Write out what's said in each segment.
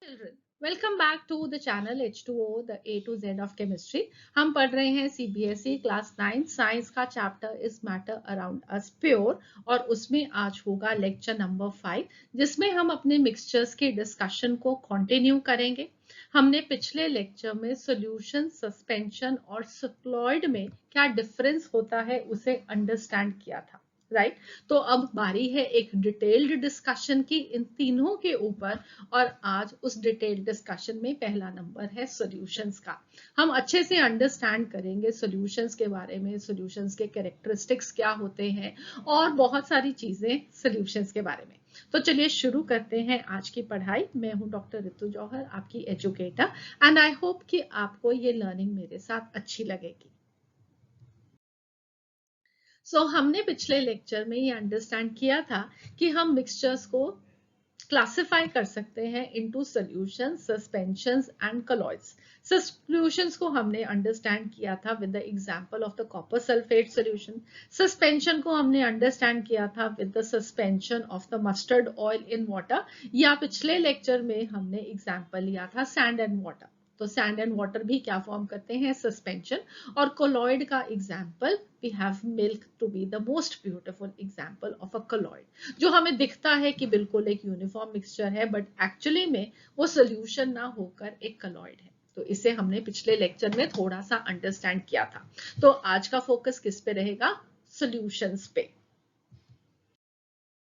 Children, welcome back to the channel H2O, the A to Z of chemistry. हम पढ़ रहे हैं CBSE class 9 science का chapter is matter around us pure और उसमें आज होगा लेक्चर नंबर 5 जिसमें हम अपने मिक्सचर्स के डिस्कशन को कंटिन्यू करेंगे। हमने पिछले लेक्चर में सॉल्यूशन, सस्पेंशन और सॉल्वॉइड में क्या डिफरेंस होता है उसे अंडरस्टैंड किया था, राइट। तो अब बारी है एक डिटेल्ड डिस्कशन की इन तीनों के ऊपर और आज उस डिटेल्ड डिस्कशन में पहला नंबर है सॉल्यूशंस का। हम अच्छे से अंडरस्टैंड करेंगे सॉल्यूशंस के बारे में, सॉल्यूशंस के कैरेक्टरिस्टिक्स क्या होते हैं और बहुत सारी चीजें सॉल्यूशंस के बारे में। तो चलिए शुरू करते हैं आज की पढ़ाई। मैं हूं डॉक्टर रितु जौहर, आपकी एजुकेटर, एंड आई होप कि आपको ये लर्निंग मेरे साथ अच्छी लगेगी। हमने पिछले लेक्चर में ये अंडरस्टैंड किया था कि हम मिक्सचर्स को क्लासिफाई कर सकते हैं into solution, suspensions and colloids. Solutions को हमने अंडरस्टैंड किया था with the example of the copper sulphate solution. Suspension को हमने अंडरस्टैंड किया था with the suspension of the mustard oil in water, या पिछले लेक्चर में हमने एग्जांपल लिया था सैंड एंड वाटर। तो सैंड एंड वाटर भी क्या फॉर्म करते हैं, सस्पेंशन। और कोलॉइड का example we have milk to be the most beautiful example of a colloid, जो हमें दिखता है कि बिल्कुल एक यूनिफॉर्म मिक्सचर है बट एक्चुअली में वो सोल्यूशन ना होकर एक कोलॉइड है। तो इसे हमने पिछले लेक्चर में थोड़ा सा अंडरस्टैंड किया था। तो आज का फोकस किस पे रहेगा, सॉल्यूशंस पे।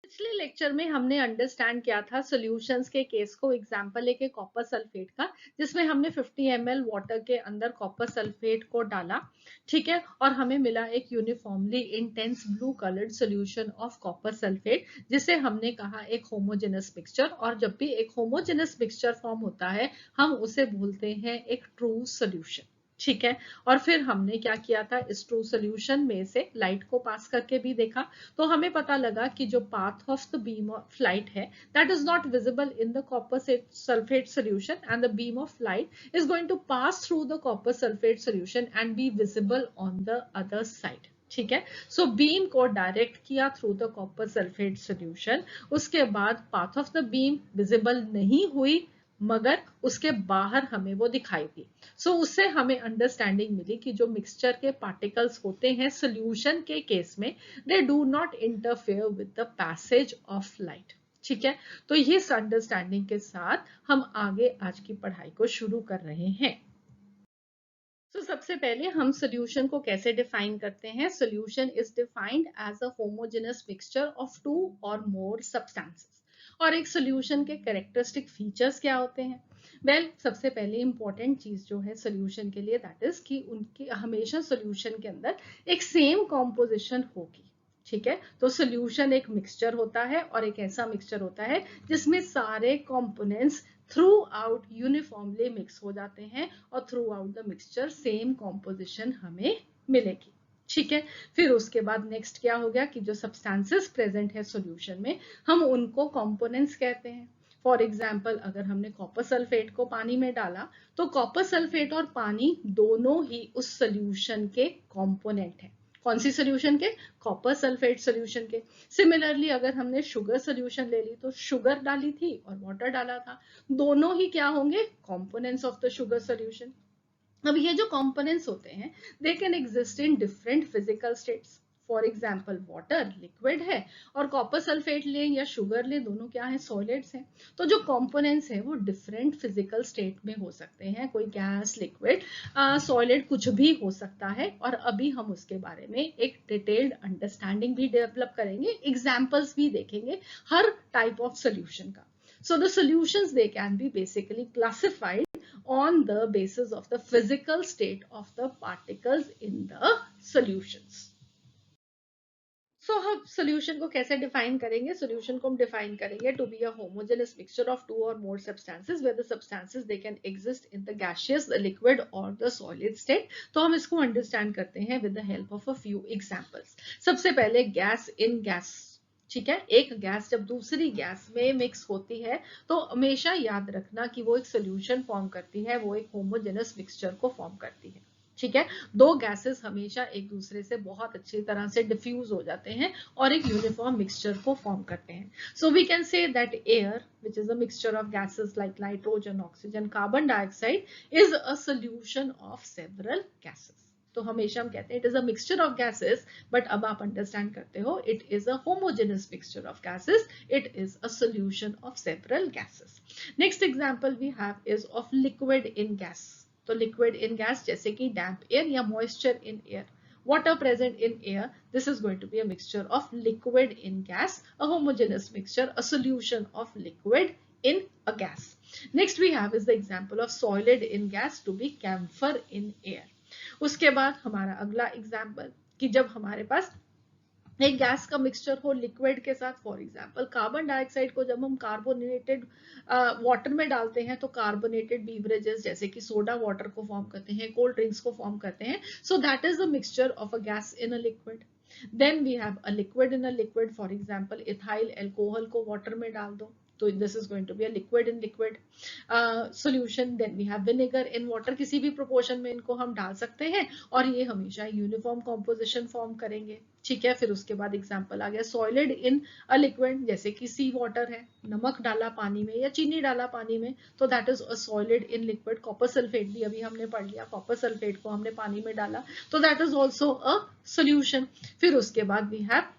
पिछले लेक्चर में हमने अंडरस्टैंड किया था सॉल्यूशंस के केस को, एग्जांपल लेके कॉपर सल्फेट का, जिसमें हमने 50 ml वाटर के अंदर कॉपर सल्फेट को डाला, ठीक है, और हमें मिला एक uniformly intense blue coloured solution of copper sulphate, जिसे हमने कहा एक होमोजेनस मिक्सचर। और जब भी एक होमोजेनस मिक्सचर फॉर्म होता है हम उसे बोलते हैं एक ट्रू सॉल्यूशन, ठीक है। और फिर हमने क्या किया था, इस ट्रू सॉल्यूशन में से लाइट को पास करके भी देखा, तो हमें पता लगा कि जो path of the beam of light है that is not visible in the copper sulphate solution and the beam of light is going to pass through the copper sulphate solution and be visible on the other side, ठीक है। So beam को direct किया through the copper sulphate solution, उसके बाद path of the beam visible नहीं हुई मगर उसके बाहर हमें वो दिखाई दी। उससे हमें अंडरस्टैंडिंग मिली कि जो मिक्सचर के पार्टिकल्स होते हैं सॉल्यूशन के केस में they do not interfere with the passage of light, ठीक है। तो ये अंडरस्टैंडिंग के साथ हम आगे आज की पढ़ाई को शुरू कर रहे हैं। सबसे पहले हम सॉल्यूशन को कैसे डिफाइन करते हैं। Solution is defined as a homogeneous mixture of two or more substances. और एक सॉल्यूशन के कैरेक्टरिस्टिक फीचर्स क्या होते हैं। सबसे पहले इंपॉर्टेंट चीज जो है सॉल्यूशन के लिए दैट इज कि उनकी हमेशा सॉल्यूशन के अंदर एक सेम कॉम्पोजिशन होगी, ठीक है। तो सॉल्यूशन एक मिक्सचर होता है और एक ऐसा मिक्सचर होता है जिसमें सारे components through out uniformly mix हो जाते हैं और through out the mixture same composition हमें मिलेगी, ठीक है। फिर उसके बाद नेक्स्ट क्या हो गया कि जो सब्सटेंसेस प्रेजेंट है सॉल्यूशन में हम उनको कंपोनेंट्स कहते हैं। फॉर एग्जाम्पल अगर हमने कॉपर सल्फेट को पानी में डाला तो कॉपर सल्फेट और पानी दोनों ही उस सॉल्यूशन के कंपोनेंट है। कौन सी सॉल्यूशन के, कॉपर सल्फेट सॉल्यूशन के। सिमिलरली अगर हमने शुगर सॉल्यूशन ले ली तो शुगर डाली थी और वाटर डाला था, दोनों ही क्या होंगे, components of the sugar solution. अब ये जो कंपोनेंट्स होते हैं they can exist in different physical states. For example water liquid है और कॉपर सल्फेट ले या शुगर ले, दोनों क्या है, सॉलिड्स हैं। तो जो कंपोनेंट्स है वो डिफरेंट फिजिकल स्टेट में हो सकते हैं, कोई गैस, लिक्विड, सॉलिड, कुछ भी हो सकता है। और अभी हम उसके बारे में एक डिटेल्ड अंडरस्टैंडिंग भी डेवलप करेंगे, एग्जाम्पल्स भी देखेंगे हर टाइप ऑफ सोल्यूशन का। So the solutions they can be basically classified on the basis of the physical state of the particles in the solutions. हम solution को कैसे define करेंगे, solution को हम define करेंगे to be a homogeneous mixture of two or more substances where the substances they can exist in the gaseous, the liquid or the solid state. तो हम इसको understand करते हैं with the help of a few examples. सबसे पहले gas in gas, ठीक है। एक गैस जब दूसरी गैस में मिक्स होती है तो हमेशा याद रखना कि वो एक सोल्यूशन फॉर्म करती है, वो एक होमोजेनस मिक्सचर को फॉर्म करती है, ठीक है, दो गैसेस हमेशा एक दूसरे से बहुत अच्छी तरह से डिफ्यूज हो जाते हैं और एक यूनिफॉर्म मिक्सचर को फॉर्म करते हैं. So we can say that air which is a mixture of gases like nitrogen, oxygen, carbon dioxide is a solution of several gases. तो हमेशा हम कहते हैं it is a mixture of gases, but अब आप understand करते हो it is a homogeneous mixture of gases, it is a solution of several gases. Next example we have is of liquid in gas. तो liquid in gas जैसे कि damp air या moisture in air, water present in air, this is going to be a mixture of liquid in gas, a homogeneous mixture, a solution of liquid in a gas. Next we have is the example of solid in gas to be camphor in air. उसके बाद हमारा अगला example कि जब हमारे पास एक gas का mixture हो लिक्विड के साथ, फॉर एग्जांपल कार्बन डाइऑक्साइड को जब हम कार्बोनेटेड वाटर में डालते हैं तो कार्बोनेटेड बीवरेजेस जैसे कि सोडा वाटर को फॉर्म करते हैं, कोल्ड ड्रिंक्स को फॉर्म करते हैं. So that is the mixture of a gas in a liquid. Then we have a liquid in a liquid, for example ethyl alcohol को water में डाल दो तो this is going to be a liquid in liquid solution. Then we have vinegar in water, किसी भी proportion में इनको हम डाल सकते हैं और ये हमेशा यूनिफॉर्म कॉम्पोजिशन फॉर्म करेंगे. ठीक है, फिर उसके बाद एग्जांपल आ गया सॉलिड इन अ लिक्विड, जैसे कि सी वाटर है, नमक डाला पानी में या चीनी डाला पानी में तो that is a solid in liquid. Copper sulphate भी अभी हमने पढ़ लिया, कॉपर सल्फेट को हमने पानी में डाला तो that is also a solution. फिर उसके बाद we have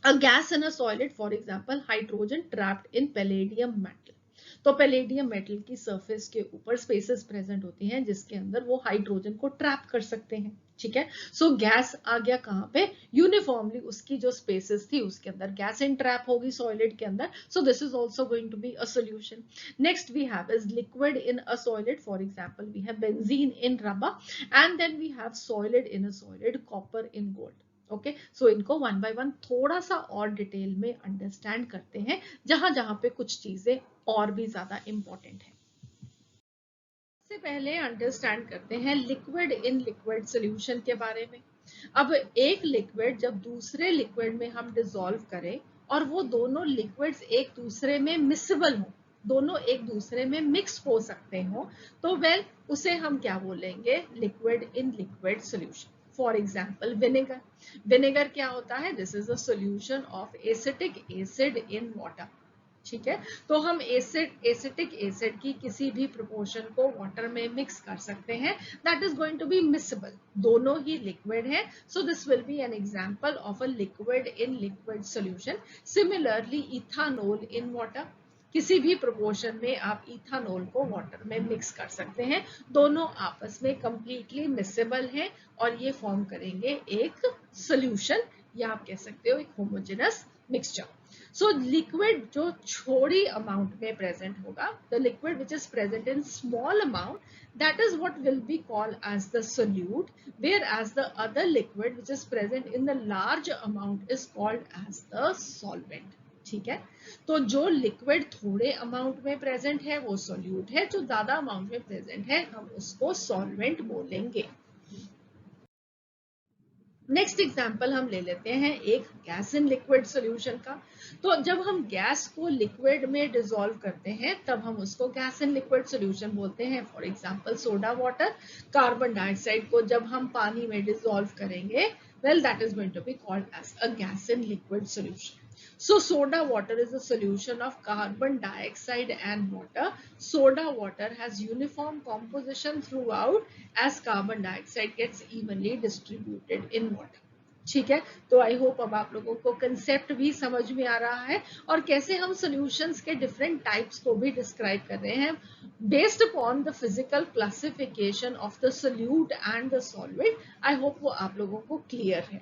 a gas in a solid, for example hydrogen trapped in palladium metal. तो पैलेडियम मेटल की सरफेस के ऊपर स्पेसेस प्रेजेंट होती हैं जिसके अंदर वो हाइड्रोजन को ट्रैप कर सकते हैं. ठीक है, सो गैस आ गया कहां पे, यूनिफॉर्मली उसकी जो स्पेसेस थी उसके अंदर गैस इन ट्रैप होगी सॉलिड के अंदर. So this is also going to be a solution. Next we have is liquid in a solid, for example we have benzene in rubber and then we have solid in a solid, copper in gold. Okay, so इनको one by one थोड़ा सा और detail में understand करते हैं जहां जहां पे कुछ चीजें और भी ज्यादा इंपॉर्टेंट है. सबसे पहले अंडरस्टैंड करते हैं लिक्विड इन लिक्विड सॉल्यूशन के बारे में. अब एक लिक्विड जब दूसरे लिक्विड में हम डिसॉल्व करें और वो दोनों लिक्विड्स एक दूसरे में मिक्सेबल हो, दोनों एक दूसरे में मिक्स हो सकते हो, तो वेल उसे हम क्या बोलेंगे, liquid in liquid solution. For example vinegar. Vinegar क्या होता है, this is a solution of acetic acid in water. ठीक है, तो हम एसिटिक एसिड की किसी भी प्रोपोर्शन को वाटर में मिक्स कर सकते हैं, that is going to be mixable. दोनों ही लिक्विड है, so this will be an example of a liquid in liquid solution. Similarly ethanol in water, किसी भी प्रोपोर्शन में आप इथानोल को वाटर में मिक्स कर सकते हैं, दोनों आपस में कंप्लीटली मिक्सेबल हैं और ये फॉर्म करेंगे एक सॉल्यूशन या आप कह सकते हो एक होमोजेनस मिक्सचर. सो लिक्विड जो छोटी अमाउंट में प्रेजेंट होगा, the liquid which is present in small amount, that is what will be called as the solute, whereas the other liquid which is present in the large amount is called as the solvent. ठीक है, तो जो liquid थोड़े amount में present है वो solute है, जो ज्यादा अमाउंट में प्रेजेंट है हम उसको सॉल्वेंट बोलेंगे. नेक्स्ट एग्जाम्पल हम ले लेते हैं एक गैस इन लिक्विड सॉल्यूशन का. तो जब हम गैस को लिक्विड में डिसॉल्व करते हैं तब हम उसको गैस इन लिक्विड सॉल्यूशन बोलते हैं. For example soda water, carbon dioxide को जब हम पानी में डिसॉल्व करेंगे, well that is going to be called as a gas in liquid solution. So soda water is a solution of carbon dioxide and water. Soda water has uniform composition throughout as carbon dioxide gets evenly distributed in water. ठीक है, तो I hope अब आप लोगों को concept भी समझ में आ रहा है और कैसे हम सॉल्यूशंस के डिफरेंट टाइप्स को भी डिस्क्राइब कर रहे हैं based upon the physical classification of the solute and the solvent. I hope वो आप लोगों को क्लियर है.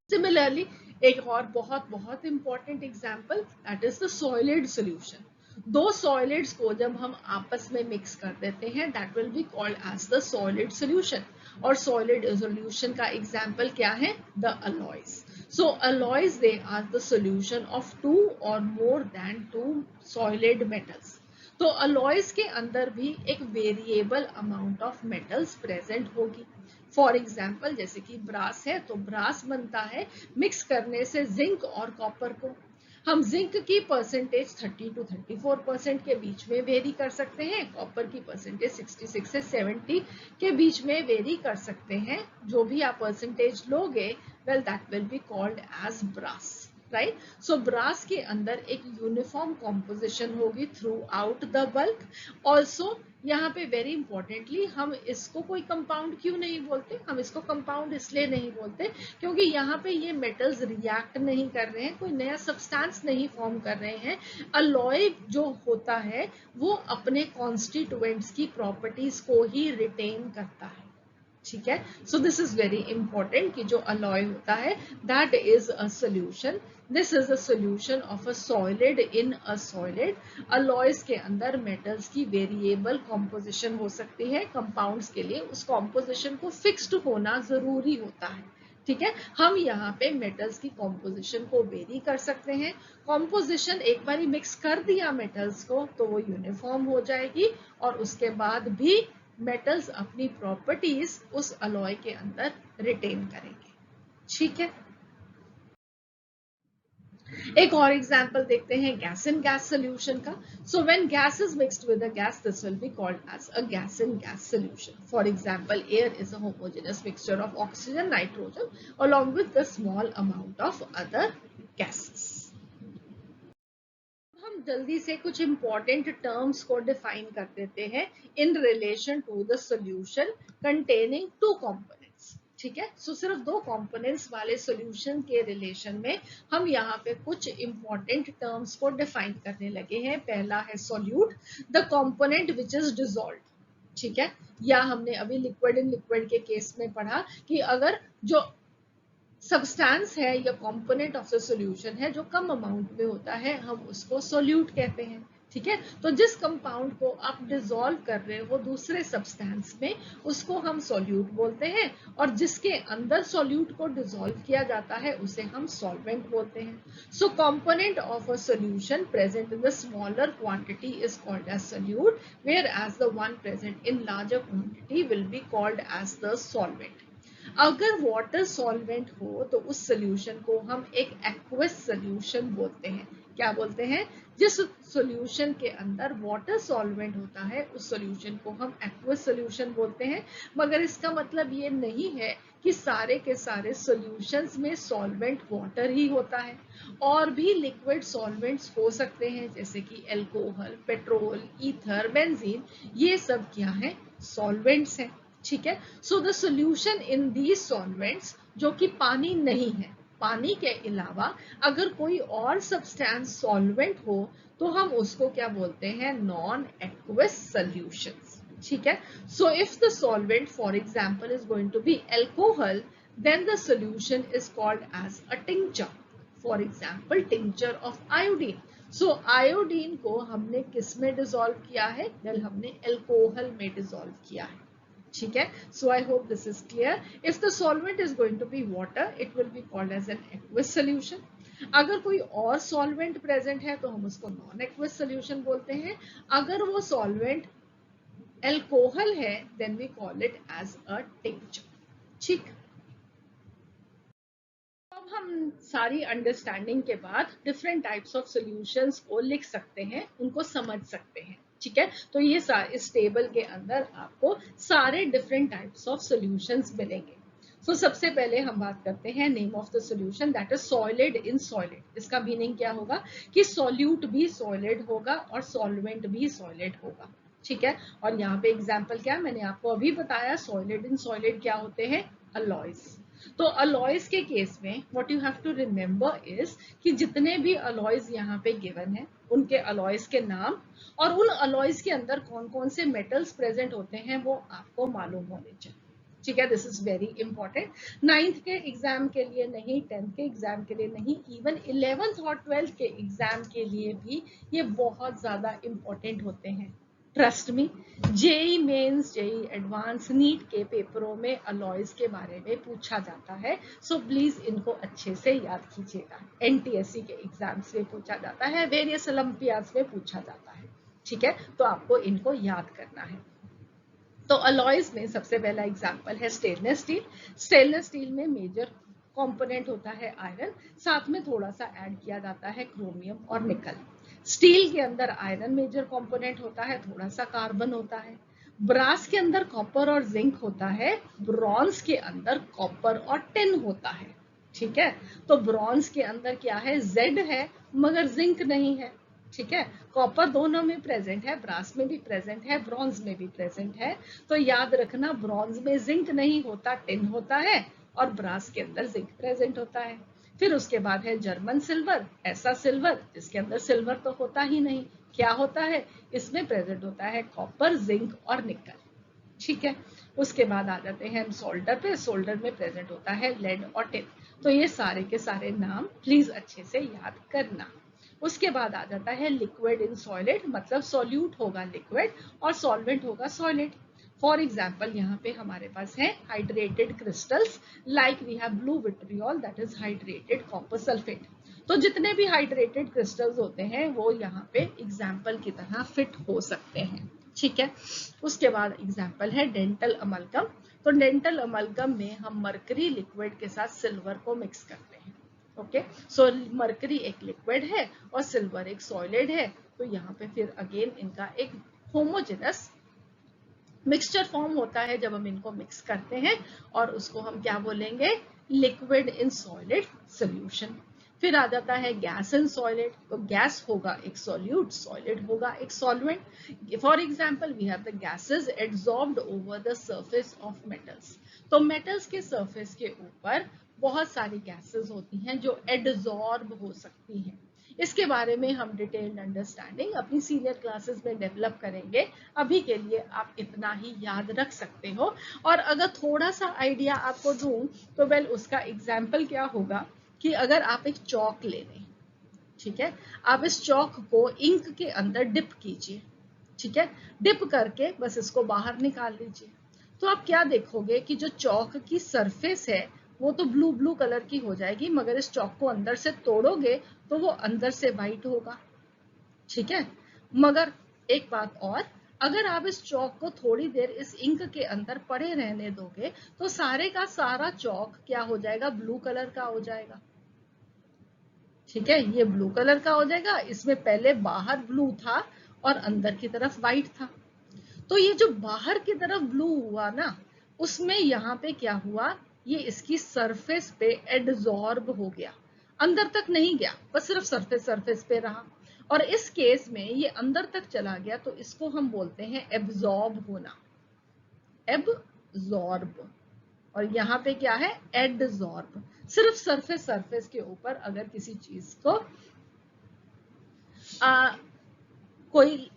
सिमिलरली एक और बहुत बहुत important example that is the solid solution. दो सॉलिड्स को जब हम आपस में मिक्स कर देते हैं that will be called as the solid solution. और सॉलिड सॉल्यूशन का एग्जांपल क्या है, the alloys. So alloys they are the solution of two or more than two solid metals. तो अलॉयज के अंदर भी एक variable amount of metals present होगी. फॉर एग्जाम्पल जैसे कि ब्रास है तो ब्रास बनता है मिक्स करने से जिंक और कॉपर को. हम जिंक की परसेंटेज 30 to 34% के बीच में वेरी कर सकते हैं, कॉपर की परसेंटेज 66 से 70 के बीच में वेरी कर सकते हैं। जो भी आप परसेंटेज लोगे, well that will be called as brass, right. So brass के अंदर एक यूनिफॉर्म कॉम्पोजिशन होगी throughout the bulk. Also यहाँ पे वेरी इंपॉर्टेंटली हम इसको कोई कंपाउंड क्यों नहीं बोलते, हम इसको कंपाउंड इसलिए नहीं बोलते क्योंकि यहाँ पे ये मेटल्स रिएक्ट नहीं कर रहे हैं, कोई नया सब्सटेंस नहीं फॉर्म कर रहे हैं। अलॉय जो होता है वो अपने कॉन्स्टिट्यूएंट्स की प्रॉपर्टीज को ही रिटेन करता है, ठीक है। So this is very important कि जो अलॉय होता है that is a solution, this is a solution of a solid in a solid. Alloys के अंदर मेटल्स की वेरिएबल कॉम्पोजिशन हो सकती है, कंपाउंड्स के लिए उस कॉम्पोजिशन को फिक्स्ड होना जरूरी होता है, ठीक है। हम यहाँ पे मेटल्स की कॉम्पोजिशन को वेरी कर सकते हैं। कॉम्पोजिशन एक बार मिक्स कर दिया मेटल्स को तो वो यूनिफॉर्म हो जाएगी और उसके बाद भी मेटल्स अपनी प्रॉपर्टीज उस अलॉय के अंदर रिटेन करेंगे, ठीक है। एक और एग्जांपल देखते हैं गैस इन गैस सॉल्यूशन का। So when gas is mixed with a gas, this will be called as a gas in gas solution. For example, air is a homogeneous mixture of oxygen, nitrogen along with a small amount of other gases. हम जल्दी से कुछ important terms को define कर देते हैं in relation to the solution containing two components, ठीक है। सो सिर्फ दो कंपोनेंट्स वाले सॉल्यूशन के रिलेशन में हम यहाँ पे कुछ इंपॉर्टेंट टर्म्स को डिफाइन करने लगे हैं। पहला है solute, the component which is dissolved, ठीक है। या हमने अभी लिक्विड इन लिक्विड के केस में पढ़ा कि अगर जो सब्सटेंस है या कंपोनेंट ऑफ द सॉल्यूशन है जो कम अमाउंट में होता है, हम उसको सोल्यूट कहते हैं, ठीक है। तो जिस कंपाउंड को आप डिसॉल्व कर रहे हो दूसरे सब्सटेंस में, उसको हम सोल्यूट बोलते हैं, और जिसके अंदर सोल्यूट को डिसॉल्व किया जाता है उसे हम सॉल्वेंट बोलते हैं। So component of a solution present in the smaller quantity is called as solute, whereas the one present in larger quantity will be called as the solvent. अगर water solvent हो तो उस solution को हम एक aqueous solution बोलते हैं। क्या बोलते हैं? जिस सोल्यूशन के अंदर वाटर सॉल्वेंट होता है उस सोल्यूशन को हम एक्वस सोल्यूशन बोलते हैं। मगर इसका मतलब ये नहीं है कि सारे के सारे सॉल्यूशंस में सॉल्वेंट वाटर ही होता है, और भी लिक्विड सॉल्वेंट्स हो सकते हैं जैसे कि अल्कोहल, पेट्रोल, ईथर, बेंजीन, ये सब क्या है? सॉल्वेंट्स हैं, ठीक है। So the solution in these solvents, जो कि पानी नहीं है, पानी के अलावा अगर कोई और सब्सटेंस सॉल्वेंट हो तो हम उसको क्या बोलते हैं? नॉन एक्वस सॉल्यूशंस, ठीक है। So if the solvent for example is going to be alcohol, then the solution is called as a tincture. For example, tincture of iodine. So iodine को हमने किस में डिसॉल्व किया है? well, हमने alcohol में डिसॉल्व किया है, ठीक है। So I hope this is clear. If the solvent is going to be water, it will be called as an aqueous solution. अगर कोई और सॉल्वेंट प्रेजेंट है तो हम उसको नॉन एक्वस सोल्यूशन बोलते हैं। अगर वो सॉल्वेंट अल्कोहल है then we call it as a tincture, ठीक। अब हम सारी अंडरस्टैंडिंग के बाद डिफरेंट टाइप्स ऑफ सॉल्यूशंस को लिख सकते हैं, उनको समझ सकते हैं, ठीक है। तो ये इस टेबल के अंदर आपको सारे डिफरेंट टाइप्स ऑफ सॉल्यूशंस मिलेंगे। सो सबसे पहले हम बात करते हैं name of the solution, that is solid in solid. इसका मीनिंग क्या होगा कि सॉल्यूट भी सॉलिड होगा और सॉल्वेंट भी सॉलिड होगा, ठीक है। और यहाँ पे एग्जाम्पल क्या, मैंने आपको अभी बताया, सॉलिड इन सॉलिड क्या होते हैं? अलॉयज। तो अलॉयज के केस में what you have to remember is कि जितने भी अलॉयज यहाँ पे गिवन है उनके अलॉयज के नाम और उन अलॉयज के अंदर कौन कौन से मेटल्स प्रेजेंट होते हैं वो आपको मालूम होने चाहिए, ठीक है। This is very important. 9th के एग्जाम के लिए नहीं, 10th के एग्जाम के लिए नहीं, इवन 11th और 12th के एग्जाम के लिए भी ये बहुत ज्यादा इंपॉर्टेंट होते हैं। Trust me, JEE Mains, JEE Advance, NEET के पेपरों में अलॉयज के बारे में पूछा जाता है। सो प्लीज इनको अच्छे से याद कीजिएगा। एनटीएससी के एग्जाम्स में पूछा जाता है, वेरियस ओलंपियाड्स में पूछा जाता है, ठीक है। तो आपको इनको याद करना है। तो अलॉयज में सबसे पहला एग्जांपल है स्टेनलेस स्टील। स्टेनलेस स्टील में मेजर कंपोनेंट होता है आयरन, साथ में थोड़ा सा ऐड किया जाता है क्रोमियम और निकल। स्टील के अंदर आयरन मेजर कंपोनेंट होता है, थोड़ा सा कार्बन होता है। ब्रास के अंदर कॉपर और जिंक होता है, ब्रॉन्ज के अंदर कॉपर और टिन होता है। ठीक है, तो ब्रॉन्ज के अंदर क्या है, जेड है मगर जिंक नहीं है। ठीक है, कॉपर दोनों में प्रेजेंट है, ब्रास में भी प्रेजेंट है, ब्रॉन्ज में भी प्रेजेंट है। तो याद रखना ब्रॉन्ज में जिंक नहीं होता, टिन होता है, और ब्रास के अंदर जिंक प्रेजेंट होता है। फिर उसके बाद है जर्मन सिल्वर, ऐसा सिल्वर जिसके अंदर सिल्वर तो होता ही नहीं। क्या होता है, इसमें प्रेजेंट होता है कॉपर, जिंक और निकल। ठीक है, उसके बाद आ जाते हैं हम सोल्डर पे। सोल्डर में प्रेजेंट होता है लेड और टिन। तो ये सारे के सारे नाम प्लीज अच्छे से याद करना। उसके बाद आ जाता है लिक्विड इन सॉलिड, मतलब सॉल्यूट होगा लिक्विड और सॉल्वेंट होगा सॉलिड। फॉर एग्जाम्पल यहाँ पे हमारे पास है hydrated crystals, like we have blue vitriol that is hydrated copper sulphate. तो जितने भी हाइड्रेटेड क्रिस्टल्स होते हैं वो यहाँ पे एग्जाम्पल की तरह फिट हो सकते हैं। ठीक है, उसके बाद एग्जाम्पल है डेंटल अमलगम। तो डेंटल अमलगम में हम मरकरी लिक्विड के साथ सिल्वर को मिक्स करते हैं। ओके, सो मरकरी एक लिक्विड है और सिल्वर एक सॉलिड है। तो यहाँ पे फिर अगेन इनका एक होमोजेनस मिक्सचर फॉर्म होता है जब हम इनको मिक्स करते हैं, और उसको हम क्या बोलेंगे, लिक्विड इन सॉलिड सोल्यूशन। फिर आ जाता है गैस इन सॉलिड। तो गैस होगा एक सॉल्यूट, सॉलिड होगा एक solvent. For example we have the gases absorbed over the surface of metals. तो मेटल्स के सरफेस के ऊपर बहुत सारी गैसेस होती हैं जो एब्जॉर्ब हो सकती हैं। इसके बारे में हम डिटेल्ड अंडरस्टैंडिंग अपनी सीनियर क्लासेस में डेवलप करेंगे। अभी के लिए आप इतना ही याद रख सकते हो। और अगर थोड़ा सा आइडिया आपको दूं तो वेल उसका एग्जाम्पल क्या होगा कि अगर आप एक चौक ले लें, ठीक है, आप इस चौक को इंक के अंदर डिप कीजिए। ठीक है, डिप करके बस इसको बाहर निकाल लीजिए। तो आप क्या देखोगे कि जो चौक की सरफेस है वो तो ब्लू ब्लू कलर की हो जाएगी, मगर इस चौक को अंदर से तोड़ोगे तो वो अंदर से वाइट होगा। ठीक है, मगर एक बात और, अगर आप इस चौक को थोड़ी देर इस इंक के अंदर पड़े रहने दोगे तो सारे का सारा चौक क्या हो जाएगा, ब्लू कलर का हो जाएगा। ठीक है, ये ब्लू कलर का हो जाएगा, इसमें पहले बाहर ब्लू था और अंदर की तरफ व्हाइट था। तो ये जो बाहर की तरफ ब्लू हुआ ना, उसमें यहाँ पे क्या हुआ, ये इसकी सरफेस पे एडजॉर्ब हो गया, अंदर तक नहीं गया, बस सिर्फ सरफेस सरफेस पे रहा। और इस केस में ये अंदर तक चला गया तो इसको हम बोलते हैं एब्जॉर्ब होना, एब्जॉर्ब। और यहाँ पे क्या है, एडजॉर्ब। सिर्फ सरफेस सरफेस के ऊपर अगर किसी चीज को कोई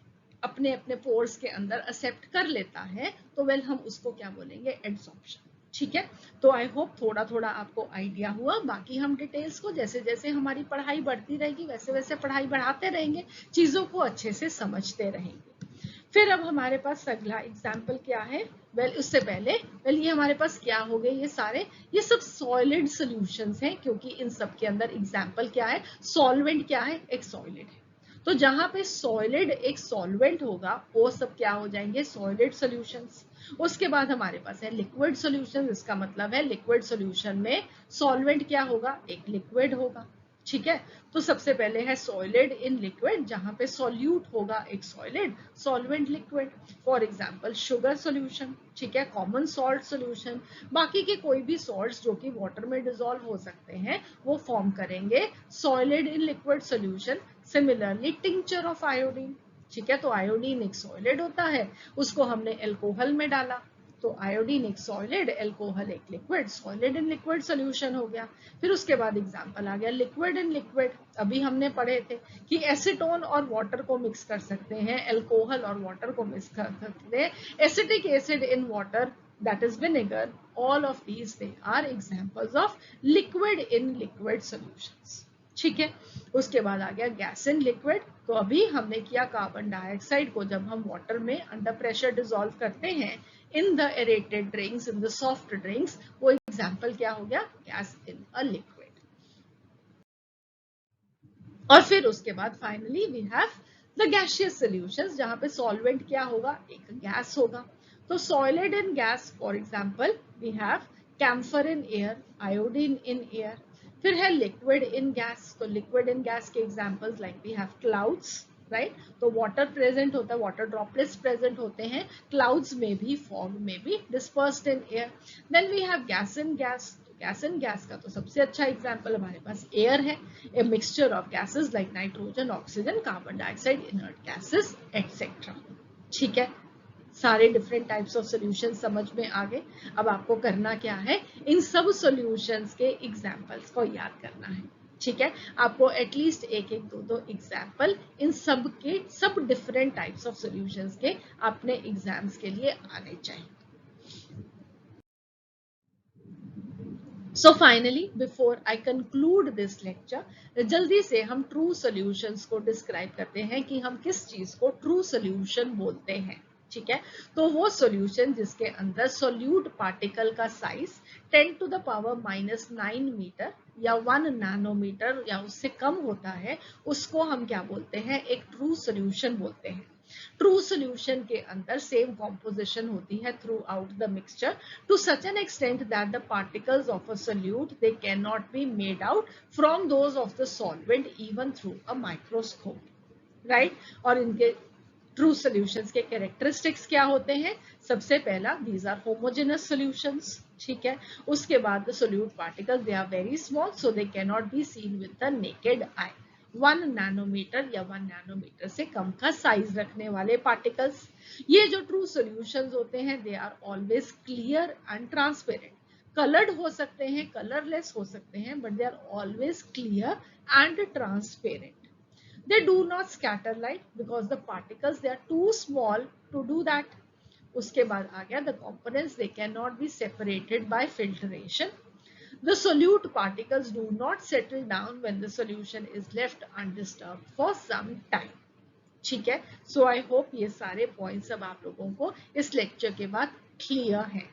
अपने अपने पोर्स के अंदर एक्सेप्ट कर लेता है तो वेल हम उसको क्या बोलेंगे, एड्सॉर्प्शन। ठीक है, तो आई होप थोड़ा थोड़ा आपको आइडिया हुआ। बाकी हम डिटेल्स को जैसे जैसे हमारी पढ़ाई बढ़ती रहेगी वैसे वैसे पढ़ाई बढ़ाते रहेंगे, चीजों को अच्छे से समझते रहेंगे। फिर अब हमारे पास अगला एग्जाम्पल क्या है, वेल उससे पहले ये हमारे पास क्या हो गए, ये सारे ये सब सॉलिड सॉल्यूशंस हैं, क्योंकि इन सब के अंदर एग्जाम्पल क्या है, सॉल्वेंट क्या है, एक सॉलिड है। तो जहां पे सॉलिड एक सॉल्वेंट होगा वो सब क्या हो जाएंगे, सॉलिड सॉल्यूशंस। उसके बाद हमारे पास है लिक्विड सॉल्यूशन, इसका मतलब है लिक्विड सॉल्यूशन में सॉल्वेंट क्या होगा, एक लिक्विड होगा। ठीक है, तो सबसे पहले है सॉलिड इन लिक्विड, जहां पे सॉल्यूट होगा एक solid, solvent liquid. For example sugar solution, ठीक है, कॉमन सॉल्ट सॉल्यूशन। बाकी के कोई भी सॉल्ट्स जो कि वाटर में डिसॉल्व हो सकते हैं वो फॉर्म करेंगे solid in liquid solution. Similarly tincture of iodine, ठीक है, तो आयोडीन एक सॉलिड होता है, उसको हमने एल्कोहल में डाला, तो आयोडीन एक सॉलिड, एल्कोहल एक liquid, solid in liquid solution हो गया। फिर उसके बाद एग्जांपल आ गया लिक्विड इन लिक्विड। अभी हमने पढ़े थे कि एसीटोन और वाटर को मिक्स कर सकते हैं, एल्कोहल और वाटर को मिक्स कर सकते हैं, acetic acid in water that is vinegar, all of these they are examples of liquid in liquid solutions। ठीक है, उसके बाद आ गया गैस इन लिक्विड। तो अभी हमने किया कार्बन डाइऑक्साइड को जब हम वाटर में अंडर प्रेशर डिसॉल्व करते हैं in the aerated drinks, in the soft drinks, वो एग्जांपल क्या हो गया, गैस इन अ लिक्विड। और फिर उसके बाद finally we have the gaseous solutions, जहां पे सॉल्वेंट क्या होगा, एक गैस होगा। तो solid in gas, for example we have camphor in air, iodine in air. फिर है लिक्विड इन गैस, तो लिक्विड इन गैस के examples like we have clouds, right, तो वाटर प्रेजेंट होता है, वाटर ड्रॉपलेट्स प्रेजेंट होते हैं क्लाउड्स में भी, फॉग में भी, dispersed in air. Then we have gas in gas, gas in gas का तो सबसे अच्छा एग्जांपल हमारे पास एयर है, a mixture of gases like nitrogen, oxygen, carbon dioxide, inert gases etcetera. ठीक है, सारे डिफरेंट टाइप्स ऑफ सॉल्यूशन समझ में आ गए। अब आपको करना क्या है, इन सब सॉल्यूशंस के एग्जांपल्स को याद करना है। ठीक है, आपको एटलीस्ट एक एक दो एग्जांपल इन सब के, सब डिफरेंट टाइप्स ऑफ सॉल्यूशंस के अपने एग्जाम्स के लिए आने चाहिए। So finally, before I conclude this lecture, जल्दी से हम ट्रू सॉल्यूशंस को डिस्क्राइब करते हैं कि हम किस चीज को ट्रू सॉल्यूशन बोलते हैं। ठीक है, तो वो सॉल्यूशन जिसके अंदर सोल्यूट पार्टिकल का size 10 to the power -9 metre या 1 नैनोमीटर या उससे कम होता है, उसको हम क्या बोलते हैं, एक ट्रू सॉल्यूशन बोलते हैं। ट्रू सॉल्यूशन के अंदर सेम कॉम्पोजिशन होती है throughout the mixture to such an extent that the particles of a solute they can not be made out from those of the solvent even through a microscope, right. और इनके true solutions के characteristics क्या होते हैं, सबसे पहला these are homogeneous solutions. ठीक है, उसके बाद the solute particles they are very small so they can not be seen with the naked eye. 1 nanometre या 1 नैनोमीटर से कम का साइज रखने वाले पार्टिकल्स। ये जो ट्रू सॉल्यूशंस होते हैं they are always clear and transparent. Coloured हो सकते हैं, कलरलेस हो सकते हैं, but they are always clear and transparent. They do not scatter light because the particles they are too small to do that. उसके बाद आ गया the components they cannot be separated by filtration. The solute particles do not settle down when the solution is left undisturbed for some time. ठीक है, so I hope ये सारे points अब आप लोगों को इस lecture के बाद clear हैं।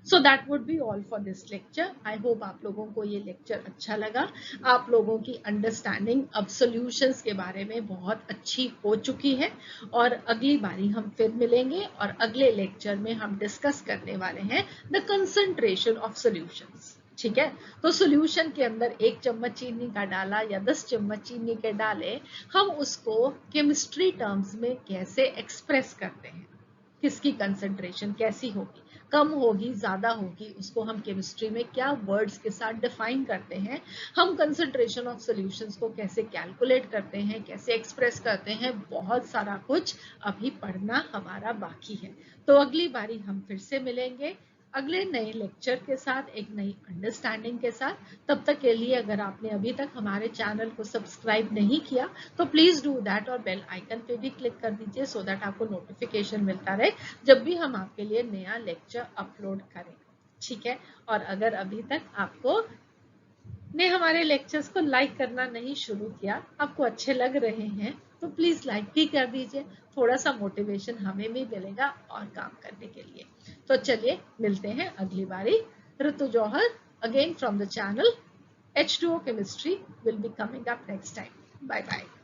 So that would be all for this lecture. I hope आप लोगों को ये lecture अच्छा लगा। आप लोगों की अंडरस्टैंडिंग अब सॉल्यूशंस के बारे में बहुत अच्छी हो चुकी है और अगली बारी हम फिर मिलेंगे और अगले लेक्चर में हम डिस्कस करने वाले हैं द कंसंट्रेशन ऑफ सॉल्यूशंस। ठीक है, तो सॉल्यूशन के अंदर 1 चम्मच चीनी का डाला या 10 चम्मच चीनी के डाले, हम उसको केमिस्ट्री टर्म्स में कैसे एक्सप्रेस करते हैं, किसकी कंसंट्रेशन कैसी होगी, कम होगी, ज्यादा होगी, उसको हम केमिस्ट्री में क्या वर्ड्स के साथ डिफाइन करते हैं, हम कंसंट्रेशन ऑफ सॉल्यूशंस को कैसे कैलकुलेट करते हैं, कैसे एक्सप्रेस करते हैं, बहुत सारा कुछ अभी पढ़ना हमारा बाकी है। तो अगली बारी हम फिर से मिलेंगे अगले नए लेक्चर के साथ, एक नई अंडरस्टैंडिंग के साथ। तब तक के लिए अगर आपने अभी तक हमारे चैनल को सब्सक्राइब नहीं किया तो प्लीज डू दैट और बेल आइकन पे भी क्लिक कर दीजिए सो दैट आपको नोटिफिकेशन मिलता रहे जब भी हम आपके लिए नया लेक्चर अपलोड करें। ठीक है, और अगर अभी तक आपको ने हमारे लेक्चर्स को लाइक करना नहीं शुरू किया, आपको अच्छे लग रहे हैं, तो प्लीज लाइक भी कर दीजिए, थोड़ा सा मोटिवेशन हमें भी मिलेगा और काम करने के लिए। तो चलिए मिलते हैं अगली बारी। Ritu Johar again from the channel H2O Chemistry will be coming up next time. Bye bye.